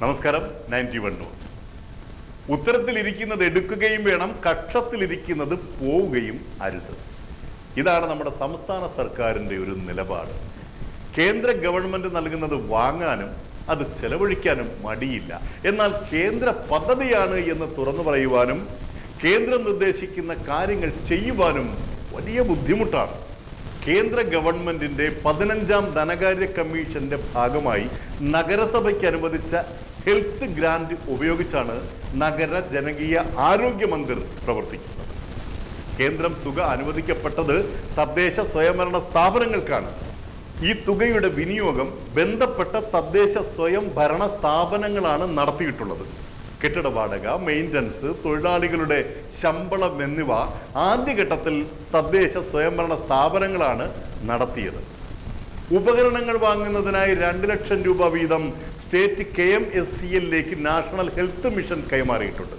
നമസ്കാരം. 91 ന്യൂസ്. ഉത്തരത്തിലിരിക്കുന്നത് എടുക്കുകയും വേണം, കക്ഷത്തിലിരിക്കുന്നത് പോവുകയും അരുത്. ഇതാണ് നമ്മുടെ സംസ്ഥാന സർക്കാരിന്റെ ഒരു നിലപാട്. കേന്ദ്ര ഗവൺമെന്റ് നൽകുന്നത് വാങ്ങാനും അത് ചെലവഴിക്കാനും മടിയില്ല. എന്നാൽ കേന്ദ്ര പദ്ധതിയാണ് എന്ന് തുറന്നു പറയുവാനും കേന്ദ്രം നിർദ്ദേശിക്കുന്ന കാര്യങ്ങൾ ചെയ്യുവാനും വലിയ ബുദ്ധിമുട്ടാണ്. കേന്ദ്ര ഗവൺമെന്റിന്റെ 15ാം ധനകാര്യ കമ്മീഷന്റെ ഭാഗമായി നഗരസഭയ്ക്ക് അനുവദിച്ച ഹെൽത്ത് ഗ്രാന്റ് ഉപയോഗിച്ചാണ് നഗര ജനകീയ ആരോഗ്യ മന്ദിർ പ്രവർത്തിക്കുന്നത്. കേന്ദ്രം തുക അനുവദിക്കപ്പെട്ടത് തദ്ദേശ സ്വയംഭരണ സ്ഥാപനങ്ങൾക്കാണ്. ഈ തുകയുടെ വിനിയോഗം ബന്ധപ്പെട്ട തദ്ദേശ സ്വയംഭരണ സ്ഥാപനങ്ങളാണ് നടത്തിയിട്ടുള്ളത്. കെട്ടിട വാടക, മെയിൻ്റനൻസ്, തൊഴിലാളികളുടെ ശമ്പളം എന്നിവ ആദ്യഘട്ടത്തിൽ തദ്ദേശ സ്വയംഭരണ സ്ഥാപനങ്ങളാണ് നടത്തിയത്. ഉപകരണങ്ങൾ വാങ്ങുന്നതിനായി 2 ലക്ഷം രൂപ വീതം സ്റ്റേറ്റ് KMSCL-ലേക്ക് നാഷണൽ ഹെൽത്ത് മിഷൻ കൈമാറിയിട്ടുണ്ട്.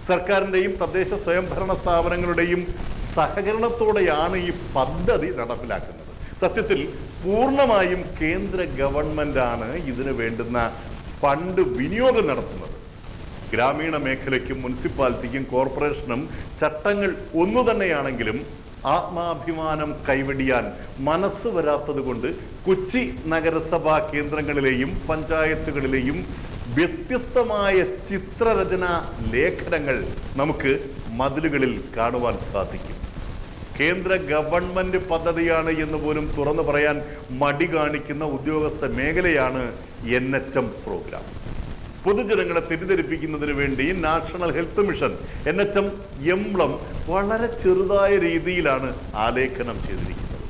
സർക്കാരിൻ്റെയും തദ്ദേശ സ്വയംഭരണ സ്ഥാപനങ്ങളുടെയും സഹകരണത്തോടെയാണ് ഈ പദ്ധതി നടപ്പിലാക്കുന്നത്. സത്യത്തിൽ പൂർണ്ണമായും കേന്ദ്ര ഗവൺമെന്റാണ് ഇതിനു വേണ്ടുന്ന ഫണ്ട് വിനിയോഗം നടത്തുന്നത്. ഗ്രാമീണ മേഖലയ്ക്കും മുനിസിപ്പാലിറ്റിക്കും കോർപ്പറേഷനും ചട്ടങ്ങൾ ഒന്നു തന്നെയാണെങ്കിലും ആത്മാഭിമാനം കൈവെടിയാൻ മനസ്സ് വരാത്തത് കൊണ്ട് കൊച്ചി നഗരസഭാ കേന്ദ്രങ്ങളിലെയും പഞ്ചായത്തുകളിലെയും വ്യത്യസ്തമായ ചിത്രരചനാ ലേഖനങ്ങൾ നമുക്ക് മതിലുകളിൽ കാണുവാൻ സാധിക്കും. കേന്ദ്ര ഗവൺമെന്റ് പദ്ധതിയാണ് എന്ന് പോലും തുറന്നു പറയാൻ മടി കാണിക്കുന്ന ഉദ്യോഗസ്ഥ മേഖലയാണ് NHM പ്രോഗ്രാം. പൊതുജനങ്ങളെ തെറ്റിദ്ധരിപ്പിക്കുന്നതിന് വേണ്ടി national health mission NHM emblem വളരെ ചെറുതായ രീതിയിലാണ് ആലേഖനം ചെയ്തിരിക്കുന്നത്.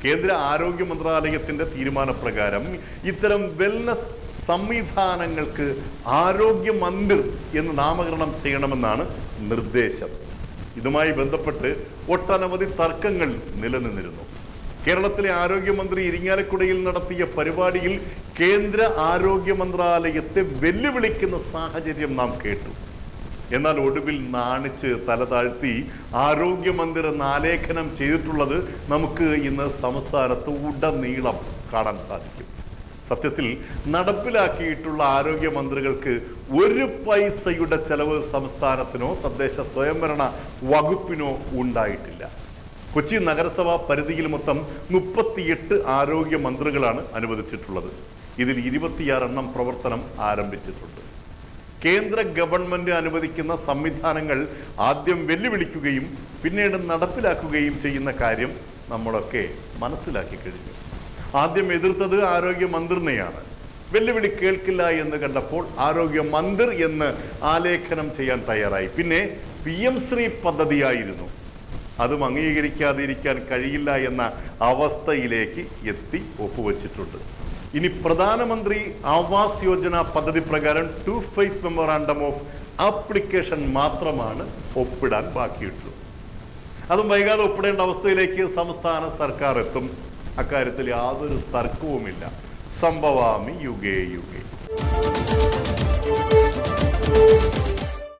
കേന്ദ്ര ആരോഗ്യ മന്ത്രാലയത്തിന്റെ തീരുമാനപ്രകാരം ഇത്തരം വെൽനസ് സംവിധാനങ്ങൾക്ക് ആരോഗ്യ മന്ദിർ എന്ന് നാമകരണം ചെയ്യണമെന്നാണ് നിർദ്ദേശം. ഇതുമായി ബന്ധപ്പെട്ട് ഒട്ടനവധി തർക്കങ്ങൾ നിലനിന്നിരുന്നു. കേരളത്തിലെ ആരോഗ്യമന്ത്രി ഇരിങ്ങാലക്കുടയിൽ നടത്തിയ പരിപാടിയിൽ കേന്ദ്ര ആരോഗ്യ മന്ത്രാലയത്തെ വെല്ലുവിളിക്കുന്ന സാഹചര്യം നാം കേട്ടു. എന്നാൽ ഒടുവിൽ നാണിച്ച് തല താഴ്ത്തി ആരോഗ്യമന്ത്രി എന്ന ആലേഖനം ചെയ്തിട്ടുള്ളത് നമുക്ക് ഇന്ന് സംസ്ഥാനത്ത് ഉടനീളം കാണാൻ സാധിക്കും. സത്യത്തിൽ നടപ്പിലാക്കിയിട്ടുള്ള ആരോഗ്യമന്ത്രികൾക്ക് 1 പൈസയുടെ ചെലവ് സംസ്ഥാനത്തിനോ തദ്ദേശ സ്വയംഭരണ വകുപ്പിനോ ഉണ്ടായിട്ടില്ല. കൊച്ചി നഗരസഭാ പരിധിയിൽ മൊത്തം 38 ആരോഗ്യ മന്ത്രികളാണ് അനുവദിച്ചിട്ടുള്ളത്. ഇതിൽ 26 എണ്ണം പ്രവർത്തനം ആരംഭിച്ചിട്ടുണ്ട്. കേന്ദ്ര ഗവൺമെന്റ് അനുവദിക്കുന്ന സംവിധാനങ്ങൾ ആദ്യം വെല്ലുവിളിക്കുകയും പിന്നീട് നടപ്പിലാക്കുകയും ചെയ്യുന്ന കാര്യം നമ്മളൊക്കെ മനസ്സിലാക്കി കഴിഞ്ഞു. ആദ്യം എതിർത്തത് ആരോഗ്യ മന്ത്രിനെയാണ്. വെല്ലുവിളി കേൾക്കില്ല എന്ന് കണ്ടപ്പോൾ ആരോഗ്യ മന്ത്രി എന്ന് ആലേഖനം ചെയ്യാൻ തയ്യാറായി. പിന്നെ PM ശ്രീ പദ്ധതിയായിരുന്നു. അതും അംഗീകരിക്കാതിരിക്കാൻ കഴിയില്ല എന്ന അവസ്ഥയിലേക്ക് എത്തി ഒപ്പുവെച്ചിട്ടുണ്ട്. ഇനി പ്രധാനമന്ത്രി ആവാസ് യോജന പദ്ധതി പ്രകാരം 2 ഫേസ് മെമ്മോറാണ്ടം ഓഫ് ആപ്ലിക്കേഷൻ മാത്രമാണ് ഒപ്പിടാൻ ബാക്കിയിട്ടുള്ളത്. അതും വൈകാതെ ഒപ്പിടേണ്ട അവസ്ഥയിലേക്ക് സംസ്ഥാന സർക്കാർ എത്തും. അക്കാര്യത്തിൽ യാതൊരു തർക്കവുമില്ല. സംഭവാമി യുഗേ യുഗേ.